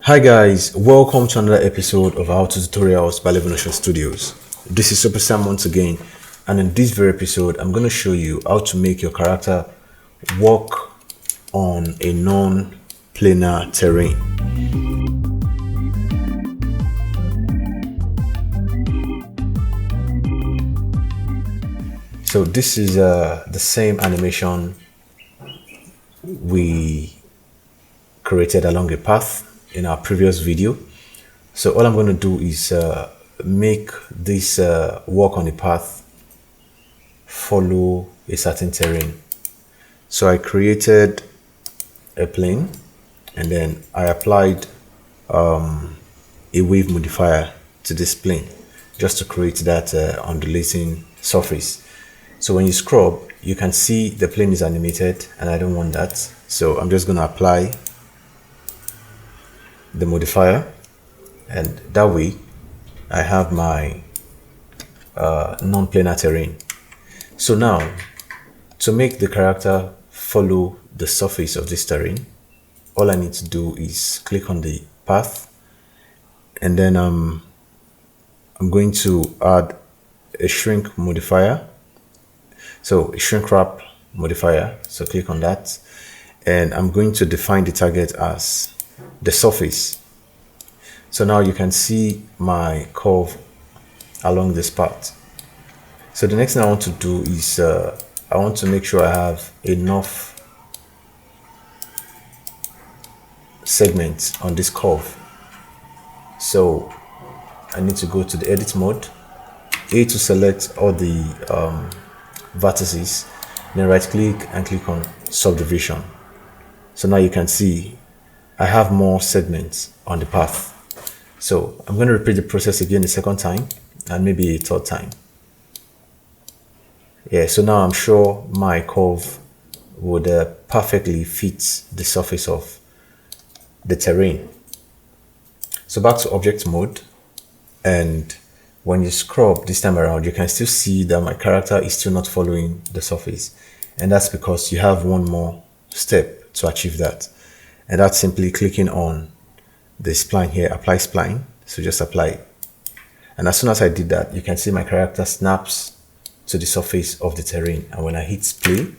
Hi guys, welcome to another episode of How to Tutorials by Levonotion Studios. This is Super Sam once again, and in this very episode I'm going to show you how to make your character walk on a non-planar terrain. So this is the same animation we created along a path in our previous video. So all I'm going to do is make this walk on the path follow a certain terrain. So I created a plane and then I applied a wave modifier to this plane just to create that undulating surface. So when you scrub, you can see the plane is animated and I don't want that. So I'm just going to apply the modifier, and that way I have my non-planar terrain. So now to make the character follow the surface of this terrain, all I need to do is click on the path, and then I'm going to add a shrink modifier, so a shrink wrap modifier. So click on that, and I'm going to define the target as the surface. So now you can see my curve along this path. So the next thing I want to do is I want to make sure I have enough segments on this curve. So I need to go to the edit mode, A to select all the vertices, then right click and click on subdivision. So now you can see I have more segments on the path. So I'm going to repeat the process again the second time and maybe a third time. Yeah, so now I'm sure my curve would perfectly fit the surface of the terrain. So back to object mode, and when you scrub this time around, you can still see that my character is still not following the surface, and that's because you have one more step to achieve that, and that's simply clicking on the spline here, apply spline. So just apply it, and as soon as I did that, you can see my character snaps to the surface of the terrain, and when I hit play,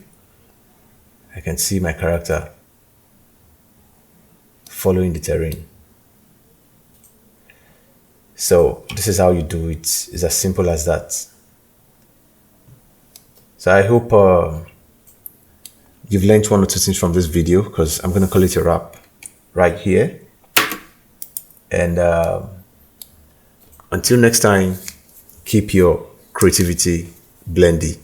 I can see my character following the terrain. So this is how you do it. It's as simple as that. So I hope you've learned one or two things from this video, because I'm going to call it a wrap right here. And until next time, keep your creativity blendy.